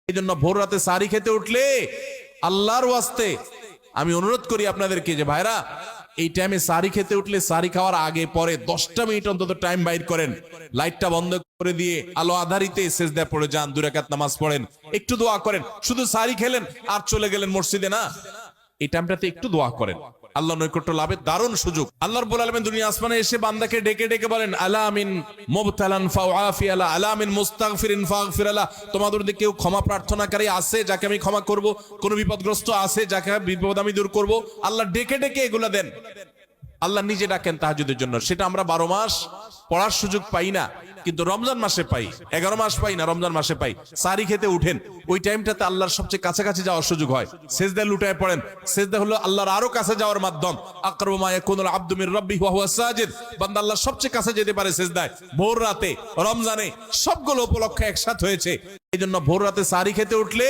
এই জন্য ভোর রাতে সারি খেতে উঠলে আল্লাহর ওয়াস্তে আমি অনুরোধ করি আপনাদেরকে যে ভাইরা, এই টাইমে সারি খেতে উঠলে সারি খাওয়ার আগে পরে 10টা মিনিট অন্তত টাইম বাইর করেন, লাইটটা বন্ধ করে দিয়ে আলো আধারিতে সেজদায় পড়ে যান, 2 রাকাত নামাজ পড়েন, একটু দোয়া করেন। শুধু সারি খেলেন আর চলে গেলেন মসজিদে না, এই টাইমটাতে একটু দোয়া করেন, আল্লাহ নৈকট্য লাভের দারুণ সুযোগ। আল্লাহ রাব্বুল আলামিন দুনিয়া আসমানে এসে বান্দাকে ডেকে ডেকে বলেন, আলা মিন মুবতালান ফাউআফি আলা, আলা মিন মুস্তাগফিরিন ফাগফির আলা। তোমাদের মধ্যে কেউ ক্ষমা প্রার্থনাকারী আছে যাকে আমি ক্ষমা করব? কোন বিপদগ্রস্ত আছে যাকে বিপদ আমি দূর করব? আল্লাহ ডেকে ডেকে এগুলা দেন। আল্লাহ নিজে ডাকেন তাহাজ্জুদের জন্য, সেটা আমরা 12 মাস পড়ার সুযোগ পাই না, কিন্তু রমজান মাসে পাই। 11 মাস পাই না, রমজান মাসে পাই। সারি খেতে উঠেন, ওই টাইমটাতে আল্লাহর সবচেয়ে কাছাকাছি যাওয়ার সুযোগ হয়। সেজদায় লুটায় পড়েন, সেজদা হলো আল্লাহর আরো কাছে যাওয়ার মাধ্যম। আকরাবু মা ইয়াকুনুল আবদু মির রাব্বিহি ওয়া হুয়া সাজিদ। বান্দা আল্লাহর সবচেয়ে কাছে যেতে পারে সেজদায়, ভোর রাতে, রমজানে। সবগুলো উপলক্ষে একসাথে হয়েছে। এই জন্য ভোর রাতে সারি খেতে উঠলে